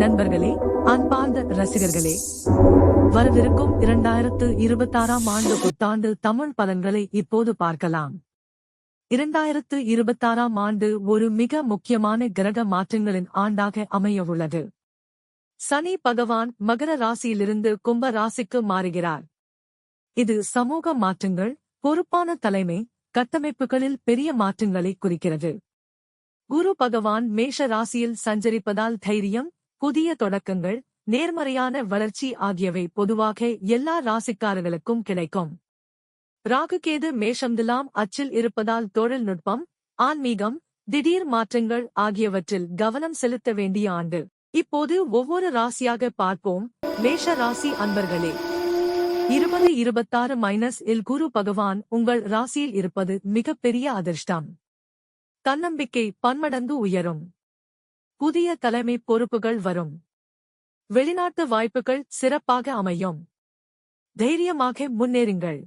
நண்பர்களே, அன்பார்ந்த ரசிகர்களே, வரவிருக்கும் 2026ஆம் ஆண்டு புத்தாண்டு தமிழ் பலன்களை இப்போது பார்க்கலாம். 2026ஆம் ஆண்டு ஒரு மிக முக்கியமான கிரக மாற்றங்களின் ஆண்டாக அமையவுள்ளது. சனி பகவான் மகர ராசியிலிருந்து கும்ப ராசிக்கு மாறுகிறார். இது சமூக மாற்றங்கள், பொறுப்பான தலைமை, கட்டமைப்புகளில் பெரிய மாற்றங்களை குறிக்கிறது. குரு பகவான் மேஷ ராசியில் சஞ்சரிப்பதால் தைரியம், புதிய தொடக்கங்கள், நேர்மறையான வளர்ச்சி ஆகியவை பொதுவாக எல்லா ராசிக்காரர்களுக்கும் கிடைக்கும். ராகுகேது மேஷம்திலாம் அச்சில் இருப்பதால் தொழில்நுட்பம், ஆன்மீகம், திடீர் மாற்றங்கள் ஆகியவற்றில் கவனம் செலுத்த வேண்டிய ஆண்டு. இப்போது ஒவ்வொரு ராசியாக பார்ப்போம். மேஷ ராசி அன்பர்களே, 2026 குரு பகவான் உங்கள் ராசியில் இருப்பது மிகப்பெரிய அதிர்ஷ்டம். தன்னம்பிக்கை பன்மடங்கு உயரும். புதிய தலைமை பொறுப்புகள் வரும். வெளிநாட்டு வாய்ப்புகள் சிறப்பாக அமையும். தைரியமாக முன்னேறுங்கள்.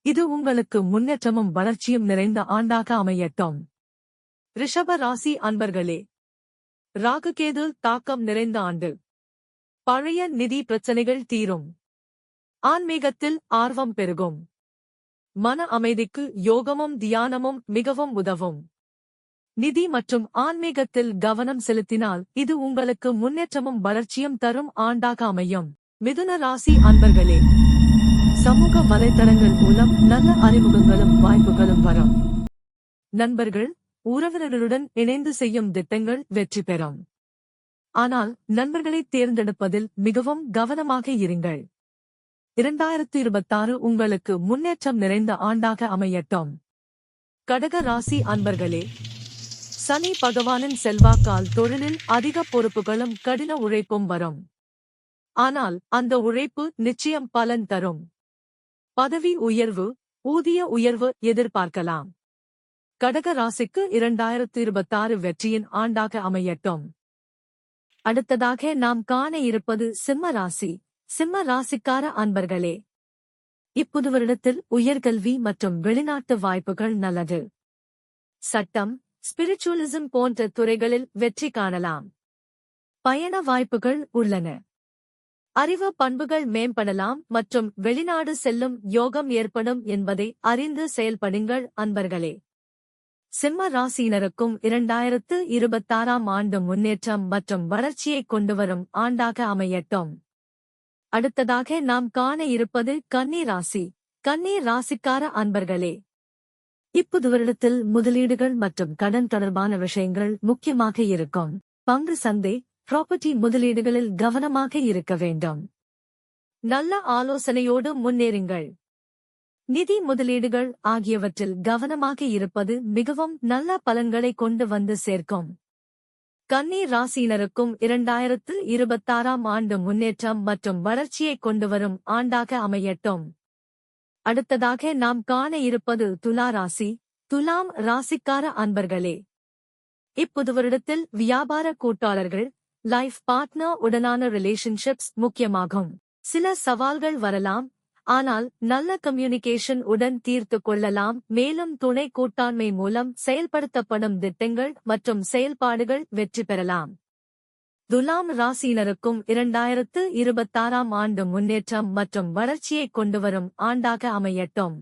இது உங்களுக்கு முன்னேற்றமும் வளர்ச்சியும் நிறைந்த ஆண்டாக அமையட்டும். ரிஷப ராசி அன்பர்களே, ராகுகேது தாக்கம் நிறைந்த ஆண்டு. பழைய நிதி பிரச்சனைகள் தீரும். ஆன்மீகத்தில் ஆர்வம் பெருகும். மன அமைதிக்கு யோகமும் தியானமும் மிகவும் உதவும். நிதி மற்றும் ஆன்மீகத்தில் கவனம் செலுத்தினால் இது உங்களுக்கு முன்னேற்றமும் வளர்ச்சியும் தரும் ஆண்டாக அமையும். மிதுன ராசி அன்பர்களே, சமூக வலைதளங்கள் மூலம் நல்ல அறிமுகங்களும் வாய்ப்புகளும் வரும். நண்பர்கள், உறவினர்களுடன் இணைந்து செய்யும் திட்டங்கள் வெற்றி பெறும். ஆனால் நண்பர்களை தேர்ந்தெடுப்பதில் மிகவும் கவனமாக இருங்கள். 2026 உங்களுக்கு முன்னேற்றம் நிறைந்த ஆண்டாக அமையட்டும். கடக ராசி அன்பர்களே, சனி பகவானின் செல்வாக்கால் தொழிலில் அதிக பொறுப்புகளும் கடின உழைப்பும் வரும். ஆனால் அந்த உழைப்பு நிச்சயம் பலன் தரும். பதவி உயர்வு, ஊதிய உயர்வு எதிர்பார்க்கலாம். கடக ராசிக்கு 2026 வெற்றியின் ஆண்டாக அமையட்டும். அடுத்ததாக நாம் காண இருப்பது சிம்ம ராசி. சிம்ம ராசிக்கார அன்பர்களே, இப்புது வருடத்தில் உயர்கல்வி மற்றும் வெளிநாட்டு வாய்ப்புகள் நல்லது. சட்டம், ஸ்பிரிச்சுவலிசம் போன்ற துறைகளில் வெற்றி காணலாம். பயண வாய்ப்புகள் உள்ளன. அறிவு பண்புகள் மேம்படலாம் மற்றும் வெளிநாடு செல்லும் யோகம் ஏற்படும் என்பதை அறிந்து செயல்படுங்கள் அன்பர்களே. சிம்ம ராசியினருக்கும் 2026ஆம் ஆண்டு முன்னேற்றம் மற்றும் வளர்ச்சியை கொண்டுவரும் ஆண்டாக அமையட்டும். அடுத்ததாக நாம் காண இருப்பது கன்னி ராசி. கன்னி ராசிக்கார அன்பர்களே, இப்புது வருடத்தில் முதலீடுகள் மற்றும் கடன் தொடர்பான விஷயங்கள் முக்கியமாக இருக்கும். பங்கு சந்தை, ப்ராப்பர்ட்டி முதலீடுகளில் கவனமாக இருக்க வேண்டும். நல்ல ஆலோசனையோடு முன்னேறுங்கள். நிதி முதலீடுகள் ஆகியவற்றில் கவனமாக இருப்பது மிகவும் நல்ல பலன்களை கொண்டு வந்து சேர்க்கும். கன்னி ராசியினருக்கும் 2026ஆம் ஆண்டு முன்னேற்றம் மற்றும் வளர்ச்சியை கொண்டுவரும் ஆண்டாக அமையட்டும். அடுத்ததாக நாம் காண இருப்பது துலா ராசி. துலாம் ராசிக்கார அன்பர்களே, இப்புது வருடத்தில் வியாபார கூட்டாளர்கள், லைஃப் பார்ட்னர் உடனான ரிலேஷன்ஷிப்ஸ் முக்கியமாகும். சில சவால்கள் வரலாம், ஆனால் நல்ல கம்யூனிகேஷன் உடன் தீர்த்து கொள்ளலாம். மேலும் துணை கூட்டாண்மை மூலம் செயல்படுத்தப்படும் திட்டங்கள் மற்றும் செயல்பாடுகள் வெற்றி பெறலாம். துலாம் ராசியினருக்கும் 2026ஆம் ஆண்டு முன்னேற்றம் மற்றும் வளர்ச்சியை கொண்டுவரும் ஆண்டாக அமையட்டும்.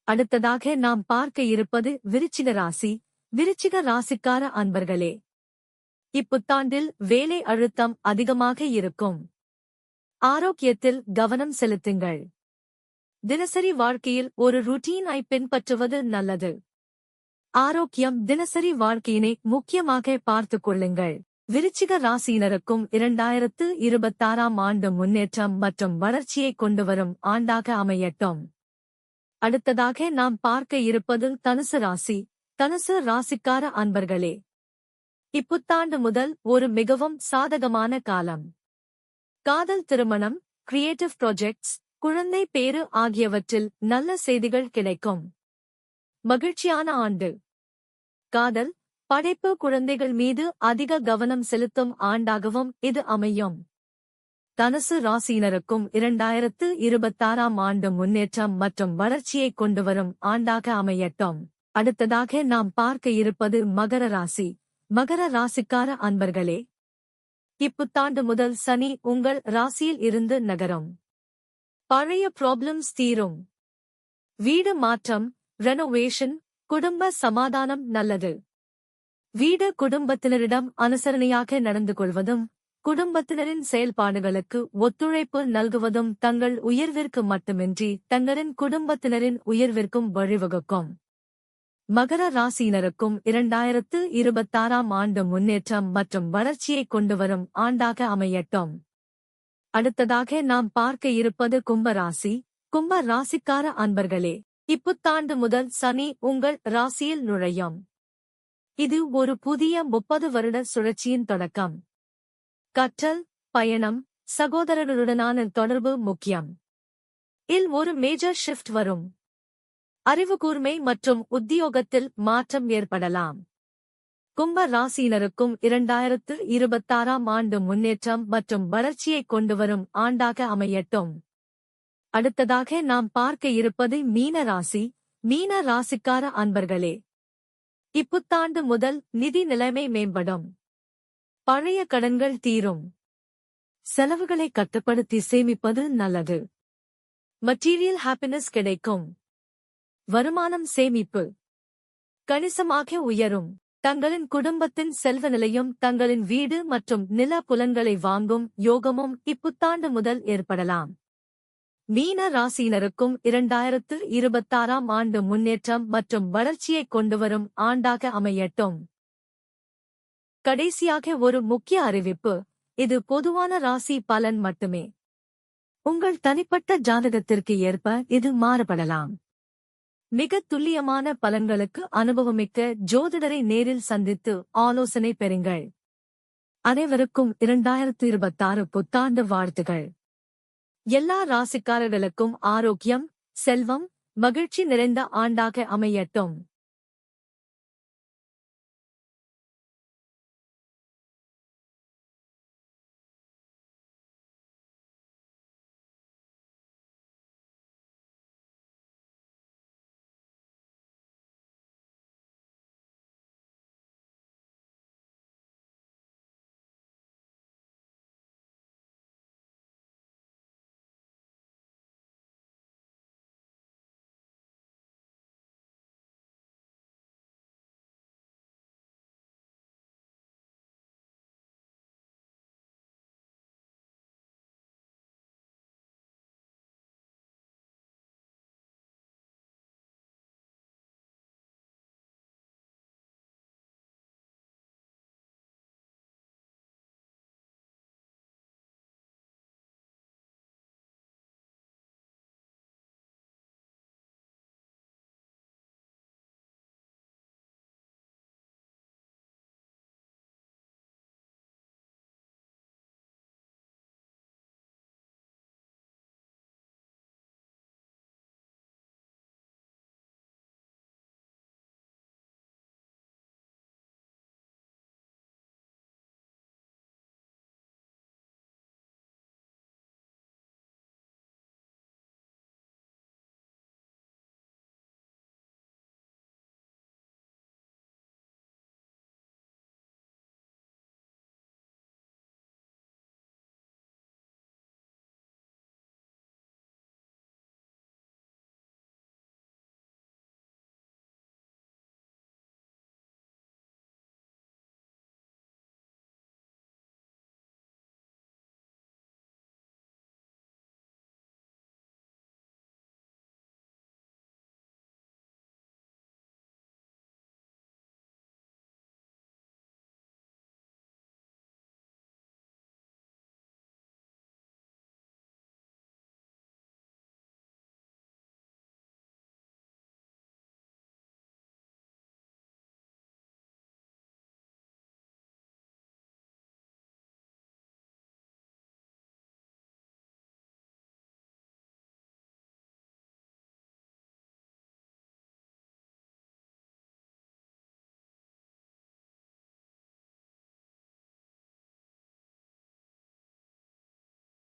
அடுத்ததாக நாம் பார்க்க இருப்பது விருச்சிக ராசி. விருச்சிக ராசிக்கார அன்பர்களே, இப்புத்தாண்டில் வேலை அழுத்தம் அதிகமாக இருக்கும். ஆரோக்கியத்தில் கவனம் செலுத்துங்கள். தினசரி வாழ்க்கையில் ஒரு ருட்டீனை பின்பற்றுவது நல்லது. ஆரோக்கியம் தினசரி வாழ்க்கையினை முக்கியமாக பார்த்துக் கொள்ளுங்கள். விருச்சிக ராசியினருக்கும் 2026ஆம் ஆண்டு முன்னேற்றம் மற்றும் வளர்ச்சியை கொண்டுவரும் ஆண்டாக அமையட்டும். அடுத்ததாக நாம் பார்க்க இருப்பது தனுசு ராசி. தனுசு ராசிக்கார அன்பர்களே, இப்புத்தாண்டு முதல் ஒரு மிகவும் சாதகமான காலம். காதல், திருமணம், கிரியேட்டிவ் ப்ராஜெக்ட்ஸ், குழந்தை பேறு ஆகியவற்றில் நல்ல செய்திகள் கிடைக்கும். மகிழ்ச்சியான ஆண்டு. காதல், படைப்பு, குழந்தைகள் மீது அதிக கவனம் செலுத்தும் ஆண்டாகவும் இது அமையும். தனுசு ராசியினருக்கும் 2026ஆம் ஆண்டு முன்னேற்றம் மற்றும் வளர்ச்சியை கொண்டுவரும் ஆண்டாக அமையட்டும். அடுத்ததாக நாம் பார்க்க இருப்பது மகர ராசி. மகர ராசிக்கார அன்பர்களே, இப்புத்தாண்டு முதல் சனி உங்கள் ராசியில் இருந்து நகரும். பழைய ப்ராப்ளம்ஸ் தீரும். வீடு மாற்றம், ரெனோவேஷன், குடும்ப சமாதானம் நல்லது. வீடு குடும்பத்தினரிடம் அனுசரணையாக நடந்து கொள்வதும், குடும்பத்தினரின் செயல்பாடுகளுக்கு ஒத்துழைப்பு நல்குவதும் தங்கள் உயர்விற்கு மட்டுமின்றி தங்களின் குடும்பத்தினரின் உயர்விற்கும் வழிவகுக்கும். மகர ராசியினருக்கும் 2026ஆம் ஆண்டு முன்னேற்றம் மற்றும் வளர்ச்சியை கொண்டுவரும் ஆண்டாக அமையட்டும். அடுத்ததாக நாம் பார்க்க இருப்பது கும்பராசி. கும்ப ராசிக்கார அன்பர்களே, இப்புத்தாண்டு முதல் சனி உங்கள் ராசியில் நுழையும். இது ஒரு புதிய 30 வருட சுழற்சியின் தொடக்கம். கற்றல், பயணம், சகோதரர்களுடனான தொடர்பு முக்கியம். இல் ஒரு மேஜர் ஷிஃப்ட் வரும். அறிவுகூர்மை மற்றும் உத்தியோகத்தில் மாற்றம் ஏற்படலாம். கும்ப ராசியினருக்கும் 2026ஆம் ஆண்டு முன்னேற்றம் மற்றும் வளர்ச்சியை கொண்டுவரும் ஆண்டாக அமையட்டும். அடுத்ததாக நாம் பார்க்க இருப்பது மீன ராசி. மீன ராசிக்கார அன்பர்களே, இப்புத்தாண்டு முதல் நிதி நிலைமை மேம்படும். பழைய கடன்கள் தீரும். செலவுகளை கட்டுப்படுத்தி சேமிப்பது நல்லது. மெட்டீரியல் ஹாப்பினஸ் கிடைக்கும். வருமானம் சேமிப்பு கணிசமாக உயரும். தங்களின் குடும்பத்தின் செல்வ நிலையும் தங்களின் வீடு மற்றும் நில புலன்களை வாங்கும் யோகமும் இப்புத்தாண்டு முதல் ஏற்படலாம். மீன ராசியினருக்கும் 2026ஆம் ஆண்டு முன்னேற்றம் மற்றும் வளர்ச்சியை கொண்டுவரும் ஆண்டாக அமையட்டும். கடைசியாக ஒரு முக்கிய அறிவிப்பு. இது பொதுவான ராசி பலன் மட்டுமே. உங்கள் தனிப்பட்ட ஜாதகத்திற்கு ஏற்ப இது மாறுபடலாம். மிக துல்லியமான பலன்களுக்கு அனுபவமிக்க ஜோதிடரை நேரில் சந்தித்து ஆலோசனை பெறுங்கள். அனைவருக்கும் 2026 புத்தாண்டு வாழ்த்துகள். எல்லா ராசிக்காரர்களுக்கும் ஆரோக்கியம், செல்வம், மகிழ்ச்சி நிறைந்த ஆண்டாக அமையட்டும்.